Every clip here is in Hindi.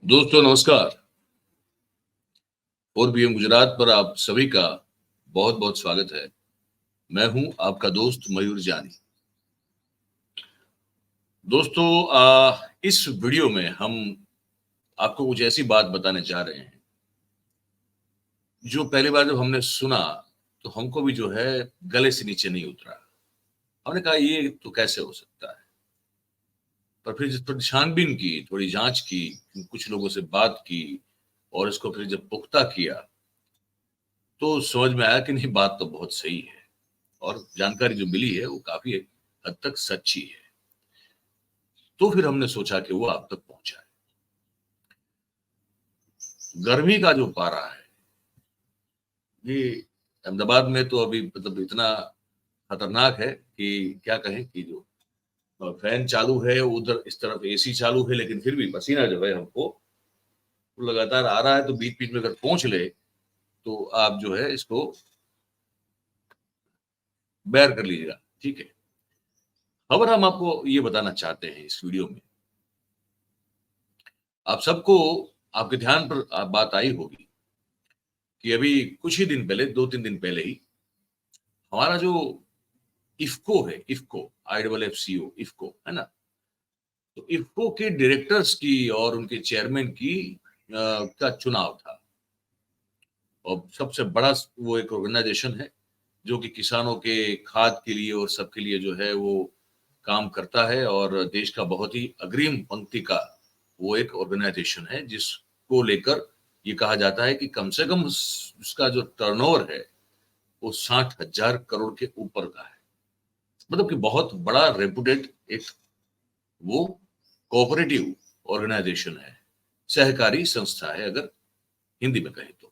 दोस्तों नमस्कार। और भी गुजरात पर आप सभी का बहुत बहुत स्वागत है। मैं हूं आपका दोस्त मयूर जानी। दोस्तों इस वीडियो में हम आपको कुछ ऐसी बात बताने जा रहे हैं जो पहली बार जब हमने सुना तो हमको भी जो है गले से नीचे नहीं उतरा। हमने कहा ये तो कैसे हो सकता है। पर फिर जब थोड़ी छानबीन की, थोड़ी जांच की, कुछ लोगों से बात की और इसको फिर जब पुख्ता किया तो समझ में आया कि नहीं, बात तो बहुत सही है और जानकारी जो मिली है वो काफी हद तक सच्ची है। तो फिर हमने सोचा कि वो आप तक पहुंचाए। गर्मी का जो पारा है ये अहमदाबाद में तो अभी मतलब इतना खतरनाक है कि क्या कहें कि जो फैन चालू है, उधर इस तरफ एसी चालू है, लेकिन फिर भी पसीना जो है हमको वो लगातार आ रहा है। तो बीच बीच में अगर पहुंच ले तो आप जो है इसको बेयर कर लीजिएगा, ठीक है। खबर हम आपको ये बताना चाहते हैं इस वीडियो में। आप सबको आपके ध्यान पर बात आई होगी कि अभी कुछ ही दिन पहले, 2-3 दिन पहले ही हमारा जो इफ्को है, इफ्को IFFCO इफ्को है ना, तो इफ्को के डायरेक्टर्स की और उनके चेयरमैन की का चुनाव था। और सबसे बड़ा वो एक ऑर्गेनाइजेशन है जो कि किसानों के खाद के लिए और सबके लिए जो है वो काम करता है और देश का बहुत ही अग्रिम पंक्ति का वो एक ऑर्गेनाइजेशन है जिसको लेकर ये कहा जाता है कि कम से कम उसका जो टर्नओवर है वो 60,000 करोड़ के ऊपर का है। मतलब कि बहुत बड़ा रेपुटेड एक वो कोऑपरेटिव ऑर्गेनाइजेशन है, सहकारी संस्था है अगर हिंदी में कहें तो।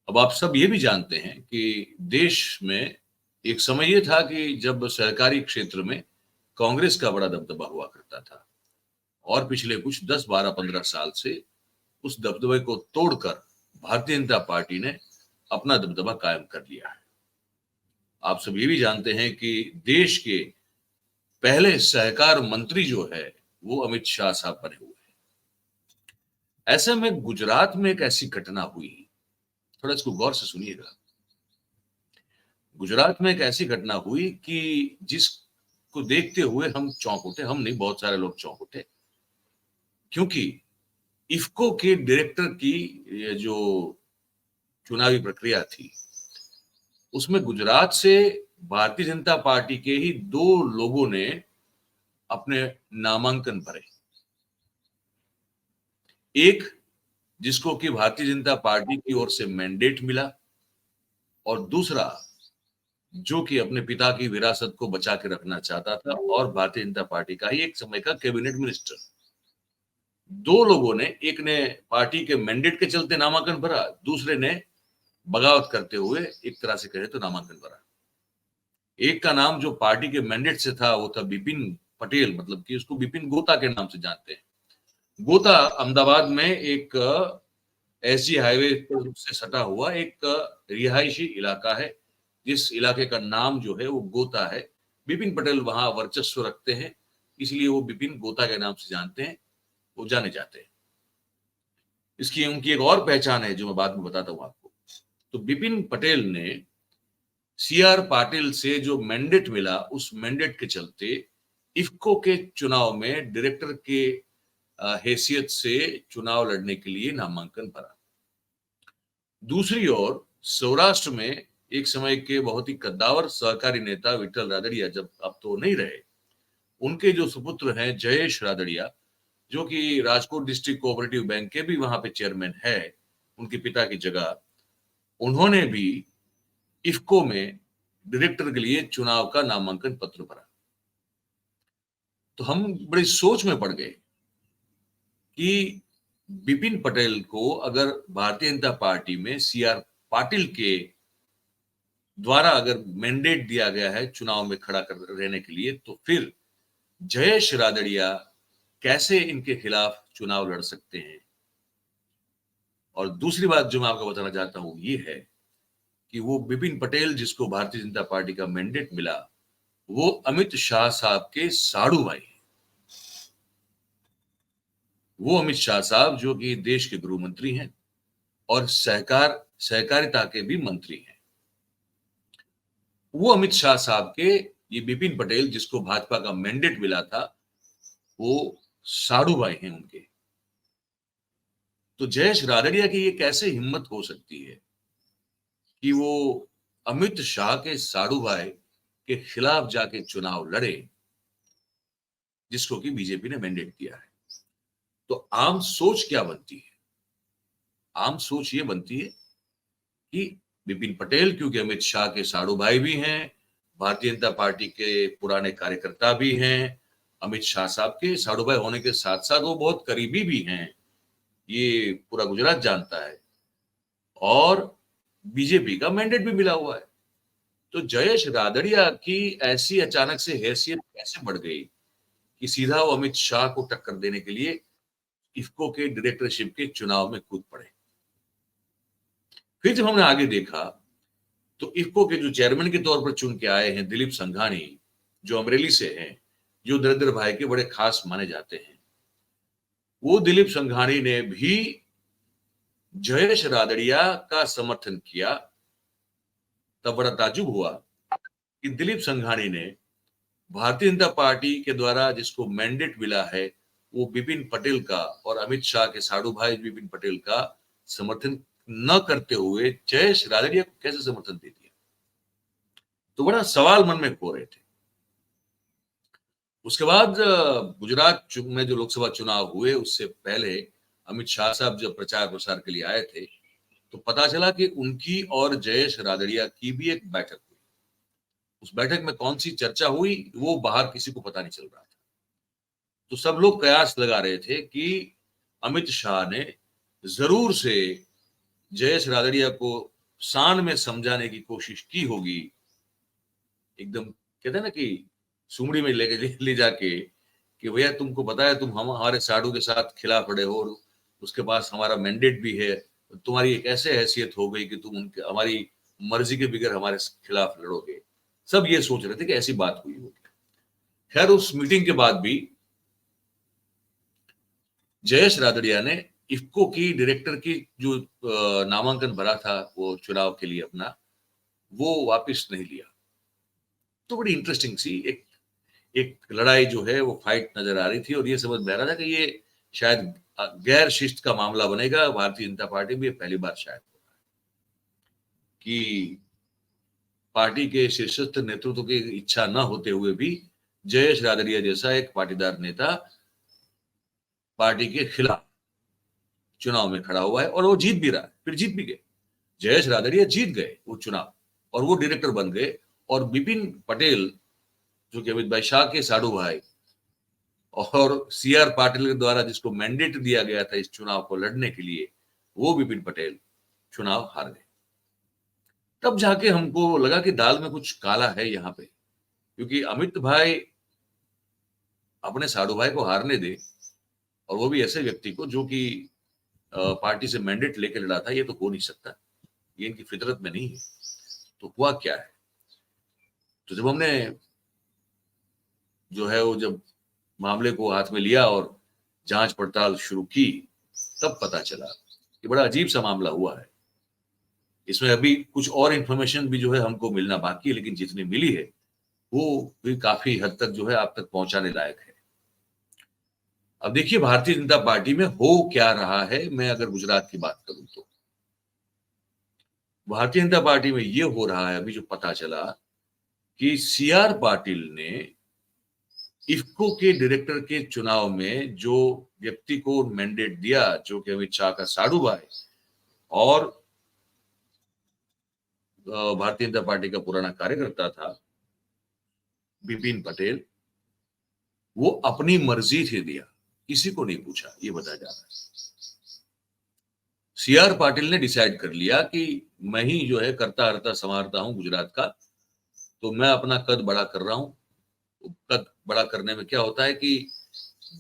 अब आप सब ये भी जानते हैं कि देश में एक समय ये था कि जब सहकारी क्षेत्र में कांग्रेस का बड़ा दबदबा हुआ करता था और पिछले कुछ 10-12-15 साल से उस दबदबे को तोड़कर भारतीय जनता पार्टी ने अपना दबदबा कायम कर लिया है। आप सब ये भी जानते हैं कि देश के पहले सहकार मंत्री जो है वो अमित शाह साहब बने हुए हैं। ऐसे में गुजरात में एक ऐसी घटना हुई, थोड़ा इसको गौर से सुनिएगा। गुजरात में एक ऐसी घटना हुई कि जिसको देखते हुए हम चौंक उठे, हम नहीं बहुत सारे लोग चौंक उठे, क्योंकि इफ्को के डायरेक्टर की ये जो चुनावी प्रक्रिया थी उसमें गुजरात से भारतीय जनता पार्टी के ही 2 लोगों ने अपने नामांकन भरे। एक जिसको कि भारतीय जनता पार्टी की ओर से मैंडेट मिला और दूसरा जो कि अपने पिता की विरासत को बचा के रखना चाहता था और भारतीय जनता पार्टी का ही एक समय का कैबिनेट मिनिस्टर। 2 लोगों ने, एक ने पार्टी के मैंडेट के चलते नामांकन भरा, दूसरे ने बगावत करते हुए एक तरह से कहे तो नामांकन भरा। एक का नाम जो पार्टी के मैंडेट से था वो था बिपिन पटेल, मतलब कि उसको बिपिन गोता के नाम से जानते हैं। गोता अहमदाबाद में एक SG हाईवे से सटा हुआ एक रिहायशी इलाका है जिस इलाके का नाम जो है वो गोता है। बिपिन पटेल वहां वर्चस्व रखते हैं, इसलिए वो बिपिन गोता के नाम से जानते हैं, वो जाने जाते हैं। इसकी उनकी एक और पहचान है जो मैं बाद में बताता हूं आपको। तो बिपिन पटेल ने CR पाटिल से जो मैंडेट मिला उस मैंडेट के चलते इफ्को के चुनाव में डायरेक्टर के हैसियत से चुनाव लड़ने के लिए नामांकन भरा। दूसरी ओर सौराष्ट्र में एक समय के बहुत ही कद्दावर सहकारी नेता विठल रादड़िया जब अब तो नहीं रहे, उनके जो सुपुत्र हैं जयेश रादड़िया, जो कि राजकोट डिस्ट्रिक्ट कोऑपरेटिव बैंक के भी वहां पे चेयरमैन है उनके पिता की जगह, उन्होंने भी इफ्को में डायरेक्टर के लिए चुनाव का नामांकन पत्र भरा। तो हम बड़ी सोच में पड़ गए कि बिपिन पटेल को अगर भारतीय जनता पार्टी में CR पाटिल के द्वारा अगर मैंडेट दिया गया है चुनाव में खड़ा कर रहने के लिए, तो फिर जयेश रादड़िया कैसे इनके खिलाफ चुनाव लड़ सकते हैं। और दूसरी बात जो मैं आपको बताना चाहता हूं ये है कि वो बिपिन पटेल जिसको भारतीय जनता पार्टी का मैंडेट मिला वो अमित शाह साहब के साड़ू भाई। वो अमित शाह साहब जो कि देश के गृह मंत्री हैं और सहकारिता के भी मंत्री हैं। वो अमित शाह साहब के ये बिपिन पटेल जिसको भाजपा का मैंडेट मिला था, वो साड़ू भाई हैं उनके। तो जयेश रादड़िया की ये कैसे हिम्मत हो सकती है कि वो अमित शाह के साड़ू भाई के खिलाफ जाके चुनाव लड़े, जिसको कि बीजेपी ने मैंडेट दिया है। तो आम सोच क्या बनती है? आम सोच ये बनती है कि विपिन पटेल क्योंकि अमित शाह के साड़ू भाई भी हैं, भारतीय जनता पार्टी के पुराने कार्यकर्ता भी हैं, अमित शाह साहब के साड़ू भाई होने के साथ साथ वो बहुत करीबी भी हैं, ये पूरा गुजरात जानता है, और बीजेपी का मैंडेट भी मिला हुआ है। तो जयेश रादड़िया की ऐसी अचानक से हैसियत कैसे बढ़ गई कि सीधा वो अमित शाह को टक्कर देने के लिए इफ्को के डायरेक्टरशिप के चुनाव में कूद पड़े। फिर जब हमने आगे देखा तो इफ्को के जो चेयरमैन के तौर पर चुन के आए हैं दिलीप संघानी, जो अमरेली से हैं, जो नरेंद्र भाई के बड़े खास माने जाते हैं, वो दिलीप संघानी ने भी जयेश रादड़िया का समर्थन किया। तब बड़ा ताज्जुब हुआ कि दिलीप संघानी ने भारतीय जनता पार्टी के द्वारा जिसको मैंडेट मिला है, वो बिपिन पटेल का और अमित शाह के साड़ू भाई बिपिन पटेल का समर्थन न करते हुए जयेश रादड़िया को कैसे समर्थन दे दिया। तो बड़ा सवाल मन में खो रहे थे। उसके बाद गुजरात में जो लोकसभा चुनाव हुए उससे पहले अमित शाह साहब जब प्रचार प्रसार के लिए आए थे, तो पता चला कि उनकी और जयेश रादड़िया की भी एक बैठक हुई। उस बैठक में कौन सी चर्चा हुई वो बाहर किसी को पता नहीं चल रहा था। तो सब लोग कयास लगा रहे थे कि अमित शाह ने जरूर से जयेश रादड़िया को शान में समझाने की कोशिश की होगी, एकदम कहते हैं ना कि सुमड़ी में ले जाके कि भैया तुमको पता है तुम हम हमारे साधु के साथ खिलाफ खड़े हो और उसके पास हमारा मैंडेट भी है, तुम्हारी एक ऐसे हैसियत हो गई कि तुम उनके हमारी मर्जी के बगैर हमारे खिलाफ लड़ोगे। सब ये सोच रहे थे कि ऐसी बात हुई होगी। खैर उस मीटिंग के बाद भी जयेश रादड़िया ने इफ्को की डायरेक्टर की जो नामांकन भरा था वो चुनाव के लिए अपना, वो वापस नहीं लिया। तो बड़ी इंटरेस्टिंग सी एक एक लड़ाई जो है वो फाइट नजर आ रही थी और ये समझ में आ रहा था कि ये शायद गैर शिष्ट का मामला बनेगा। भारतीय जनता पार्टी में पहली बार शायद कि पार्टी के शीर्षस्थ नेतृत्व की इच्छा न होते हुए भी जयेश रादड़िया जैसा एक पाटीदार नेता पार्टी के खिलाफ चुनाव में खड़ा हुआ है और वो जीत भी रहा है, फिर जीत भी गए। जयेश रादड़िया जीत गए वो चुनाव और वो डायरेक्टर बन गए। और बिपिन पटेल जो कि अमित भाई शाह के साड़ू भाई और सीआर पाटिल के द्वारा जिसको मैंडेट दिया गया था इस चुनाव को लड़ने के लिए, वो बिपिन पटेल चुनाव हार गए। तब जाके हमको लगा कि दाल में कुछ काला है यहाँ पे, क्योंकि अमित भाई अपने साड़ू भाई को हारने दे और वो भी ऐसे व्यक्ति को जो कि पार्टी से मैंडेट लेकर लड़ा था, ये तो हो नहीं सकता, ये इनकी फितरत में नहीं है। तो हुआ क्या है, तो जब हमने जो है वो जब मामले को हाथ में लिया और जांच पड़ताल शुरू की, तब पता चला कि बड़ा अजीब सा मामला हुआ है। इसमें अभी कुछ और इंफॉर्मेशन भी जो है हमको मिलना बाकी है, लेकिन जितनी मिली है वो भी काफी हद तक जो है आप तक पहुंचाने लायक है। अब देखिए भारतीय जनता पार्टी में हो क्या रहा है। मैं अगर गुजरात की बात करूं तो भारतीय जनता पार्टी में ये हो रहा है अभी जो पता चला कि सीआर पाटिल ने इफ्को के डायरेक्टर के चुनाव में जो व्यक्ति को मैंडेट दिया, जो कि अमित शाह का साड़ू भाई और भारतीय जनता पार्टी का पुराना कार्यकर्ता था बिपिन पटेल, वो अपनी मर्जी से दिया, किसी को नहीं पूछा, ये बताया जा रहा है। सीआर पाटिल ने डिसाइड कर लिया कि मैं ही जो है करता हरता संवारता हूं गुजरात का, तो मैं अपना कद बड़ा कर रहा हूं। कद बड़ा करने में क्या होता है कि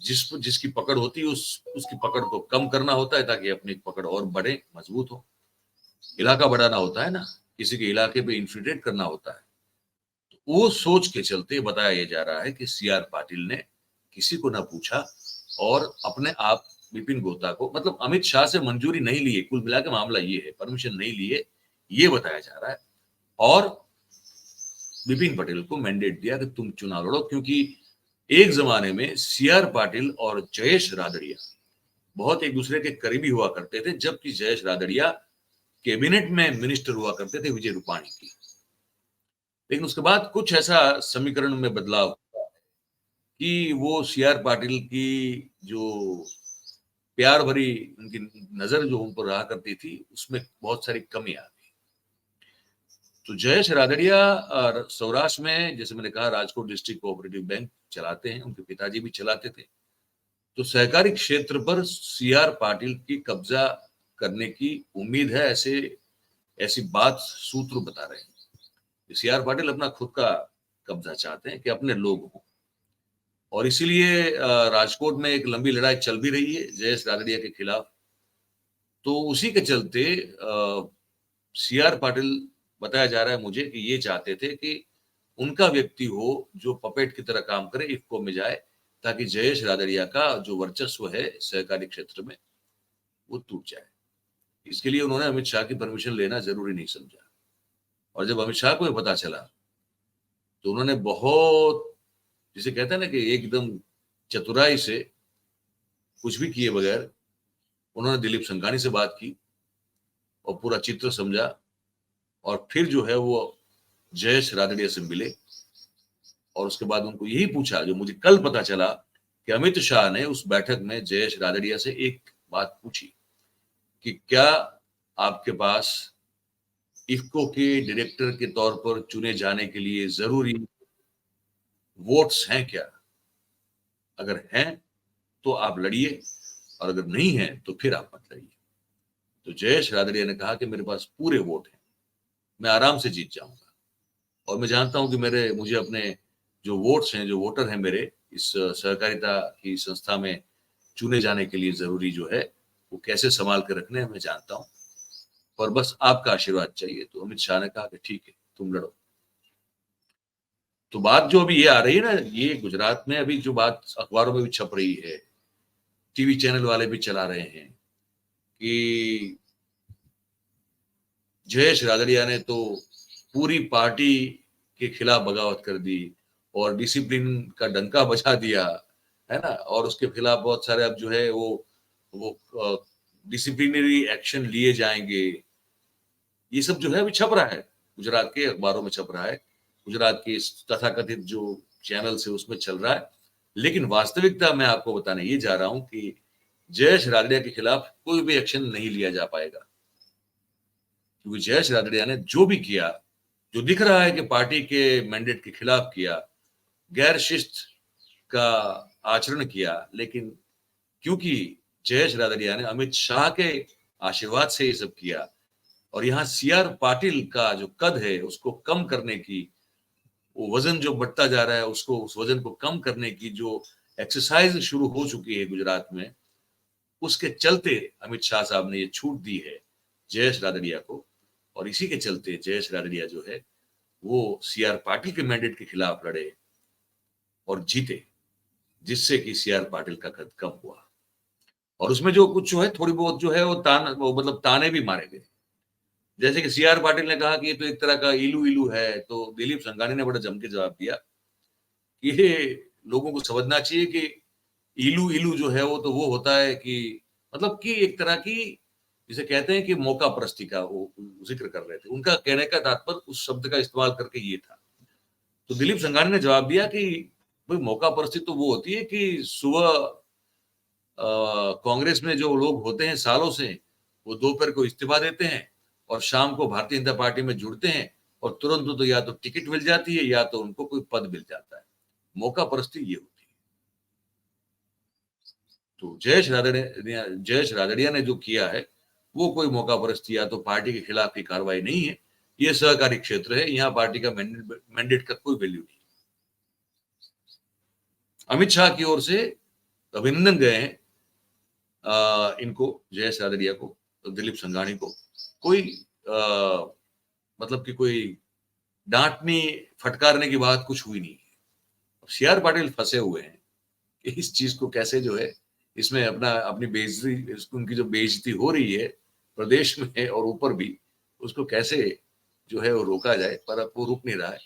जिसकी पकड़ होती है उसकी पकड़ को कम करना होता है ताकि अपनी पकड़ और बढ़े, मजबूत हो। इलाका बढ़ाना होता है ना, किसी के इलाके पे इन्फिल्ट्रेट करना होता है। तो वो सोच के चलते बताया जा रहा है कि सीआर पाटिल ने किसी को ना पूछा और अपने आप विपिन गोता को, मतलब अमित शाह से मंजूरी नहीं ली है, कुल मिला के मामला ये है, परमिशन नहीं ली है, ये बताया जा रहा है। और विपिन पटेल को मैंडेट दिया कि तुम चुनाव लड़ो, क्योंकि एक जमाने में सीआर पाटिल और जयेश रादड़िया बहुत एक दूसरे के करीबी हुआ करते थे, जबकि जयेश रादड़िया कैबिनेट में मिनिस्टर हुआ करते थे विजय रूपाणी की। लेकिन उसके बाद कुछ ऐसा समीकरण में बदलाव हुआ कि वो सीआर पाटिल की जो प्यार भरी उनकी नजर जो उन पर रहा करती थी, उसमें बहुत सारी कमी आ गई। तो जयेश रादड़िया सौराष्ट्र में, जैसे मैंने कहा, राजकोट डिस्ट्रिक्ट कोऑपरेटिव बैंक चलाते हैं, उनके पिताजी भी चलाते थे। तो सहकारी क्षेत्र पर सीआर पाटिल की कब्जा करने की उम्मीद है, ऐसी बात सूत्र बता रहे हैं। सीआर पाटिल अपना खुद का कब्जा चाहते हैं कि अपने लोग हों, और इसीलिए राजकोट में एक लंबी लड़ाई चल भी रही है जयेश रादड़िया के खिलाफ। तो उसी के चलते सीआर पाटिल, बताया जा रहा है मुझे, कि ये चाहते थे कि उनका व्यक्ति हो जो पपेट की तरह काम करे, इफ्को में जाए, ताकि जयेश रादड़िया का जो वर्चस्व है सहकारी क्षेत्र में वो टूट जाए। इसके लिए उन्होंने अमित शाह की परमिशन लेना जरूरी नहीं समझा। और जब अमित शाह को ये पता चला तो उन्होंने बहुत, जिसे कहते हैं ना कि एकदम चतुराई से, कुछ भी किए बगैर, उन्होंने दिलीप संघानी से बात की और पूरा चित्र समझा, और फिर जो है वो जयेश रादड़िया से मिले, और उसके बाद उनको यही पूछा जो मुझे कल पता चला, कि अमित शाह ने उस बैठक में जयेश रादड़िया से एक बात पूछी कि क्या आपके पास इफ्को के डायरेक्टर के तौर पर चुने जाने के लिए जरूरी वोट्स हैं क्या? अगर हैं तो आप लड़िए, और अगर नहीं है तो फिर आप मत लड़िए। तो जयेश रादड़िया ने कहा कि मेरे पास पूरे वोट हैं, मैं आराम से जीत जाऊंगा, और मैं जानता हूं कि मुझे अपने जो वोट्स हैं, जो वोटर हैं मेरे, इस सहकारिता की संस्था में चुने जाने के लिए जरूरी जो है वो कैसे संभाल कर रखने हैं मैं जानता हूं, पर बस आपका आशीर्वाद चाहिए। तो अमित शाह ने कहा कि ठीक है, तुम लड़ो। तो बात जो अभी ये आ रही है ना, ये गुजरात में अभी जो बात अखबारों में भी छप रही है, टीवी चैनल वाले भी चला रहे हैं, कि जयेश रादड़िया ने तो पूरी पार्टी के खिलाफ बगावत कर दी और डिसिप्लिन का डंका बजा दिया, है ना, और उसके खिलाफ बहुत सारे अब जो है वो डिसिप्लिनरी एक्शन लिए जाएंगे। ये सब जो है अभी छप रहा है, गुजरात के अखबारों में छप रहा है, गुजरात के तथाकथित जो चैनल से उसमें चल रहा है। लेकिन वास्तविकता मैं आपको बताने ये जा रहा हूं कि जयेश रादड़िया के खिलाफ कोई भी एक्शन नहीं लिया जा पाएगा, क्योंकि जयेश रादड़िया ने जो भी किया, जो दिख रहा है कि पार्टी के मैंडेट के खिलाफ किया, गैर शिस्त का आचरण किया, लेकिन क्योंकि जयेश रादड़िया ने अमित शाह के आशीर्वाद से ये सब किया, और यहाँ सीआर पाटिल का जो कद है उसको कम करने की, वो वजन जो बढ़ता जा रहा है, उसको, उस वजन को कम करने की जो एक्सरसाइज शुरू हो चुकी है गुजरात में, उसके चलते अमित शाह साहब ने ये छूट दी है जयेश रादड़िया को, और इसी के चलते जयेश रादड़िया जो है वो सीआर पाटिल के मैंडेट के खिलाफ लड़े और जीते, जिससे कि सीआर पाटिल का कद कम हुआ। और उसमें जो कुछ जो है, थोड़ी बहुत जो है वो मतलब ताने भी मारे गए। जैसे कि सीआर पाटिल ने कहा कि ये तो एक तरह का इलू इलू है, तो दिलीप संघानी ने बड़ा जम के जवाब दिया कि ये लोगों को समझना चाहिए कि इलू इलू जो है वो होता है कि, मतलब कि एक तरह की, जिसे कहते हैं कि मौका परस्ती का वो जिक्र कर रहे थे। उनका कहने का तात्पर्य उस शब्द का इस्तेमाल करके ये था। तो दिलीप संघानी ने जवाब दिया कि भाई, मौका परस्ती तो वो होती है कि सुबह कांग्रेस में जो लोग होते हैं सालों से, वो दोपहर को इस्तीफा देते हैं और शाम को भारतीय जनता पार्टी में जुड़ते हैं, और तुरंत तो या तो टिकट मिल जाती है या तो उनको कोई पद मिल जाता है। मौका परस्ती ये होती है। तो जयेश रादड़िया ने जो किया है वो कोई मौका परस्ती या तो पार्टी के खिलाफ की कार्रवाई नहीं है। ये सहकारी क्षेत्र है, यहाँ पार्टी का मैंडेट का कोई वैल्यू नहीं। अमित शाह की ओर से अभिनंदन गए हैं इनको, जयेश रादड़िया को, तो दिलीप संघानी को। कोई मतलब कि कोई डांटने फटकारने की बात कुछ हुई नहीं है। सीआर पाटिल फंसे हुए हैं कि इस चीज को कैसे जो है इसमें अपनी बेइज्जती, उनकी जो बेइज्जती हो रही है प्रदेश में और ऊपर भी, उसको कैसे जो है वो रोका जाए, पर अब वो रुक नहीं रहा है।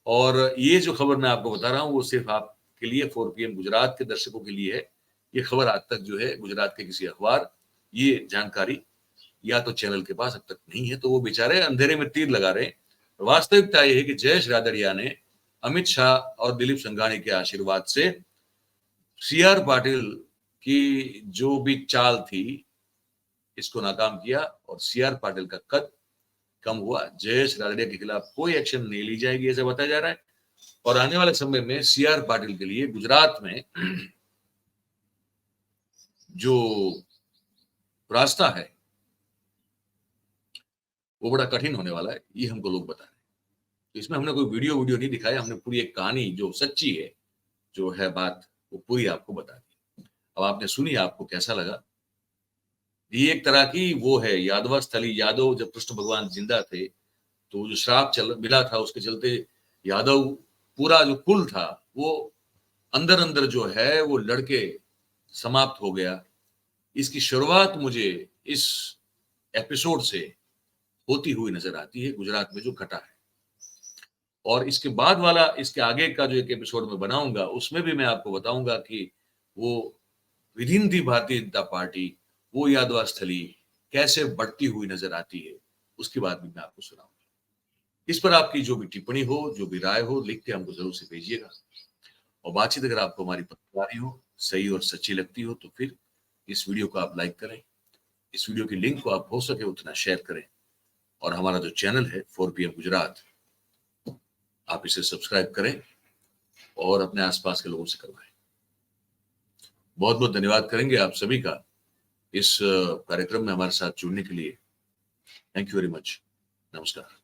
और ये जो खबर मैं आपको बता रहा हूँ वो सिर्फ आपके लिए 4 पीएम गुजरात के दर्शकों के लिए है। ये खबर आज तक जो है गुजरात के किसी अखबार, ये जानकारी या तो चैनल के पास अब तक नहीं है, तो वो बेचारे अंधेरे में तीर लगा रहे हैं। वास्तविकता ये है कि जयेश रादड़िया ने अमित शाह और दिलीप संघानी के आशीर्वाद से सीआर पाटिल की जो भी चाल थी इसको नाकाम किया और सीआर पाटिल का कद कम हुआ। जयेश रादड़िया के खिलाफ कोई एक्शन नहीं ली जाएगी ऐसा बताया जा रहा है। और आने वाले समय में सीआर पाटिल के लिए गुजरात में जो रास्ता है वो बड़ा कठिन होने वाला है, ये हमको लोग बता रहे हैं। तो इसमें हमने कोई वीडियो नहीं दिखाया, हमने पूरी एक कहानी जो सच्ची है, जो है बात, वो पूरी आपको बता दी। अब आपने सुनी, आपको कैसा लगा? ये एक तरह की वो है यादवा स्थली। यादव जब कृष्ण भगवान जिंदा थे तो जो श्राप मिला था उसके चलते यादव पूरा जो कुल था वो अंदर अंदर जो है वो लड़के समाप्त हो गया। इसकी शुरुआत मुझे इस एपिसोड से होती हुई नजर आती है, गुजरात में जो घटा है। और इसके बाद वाला, इसके आगे का जो एक एपिसोड में बनाऊंगा उसमें भी मैं आपको बताऊंगा कि वो विधिन थी भारतीय जनता पार्टी, वो यादवा स्थली कैसे बढ़ती हुई नजर आती है, उसकी बात भी मैं आपको सुनाऊंगा। इस पर आपकी जो भी टिप्पणी हो, जो भी राय हो, लिख के हमको जरूर से भेजिएगा। और बातचीत अगर आपको हमारी पसंद आ रही हो, सही और सच्ची लगती हो, तो फिर इस वीडियो को आप लाइक करें, इस वीडियो की लिंक को आप हो सके उतना शेयर करें, और हमारा जो चैनल है 4 पीएम गुजरात, आप इसे सब्सक्राइब करें और अपने आसपास के लोगों से करवाएं। बहुत बहुत धन्यवाद करेंगे आप सभी का इस कार्यक्रम में हमारे साथ जुड़ने के लिए। Thank you very much. नमस्कार।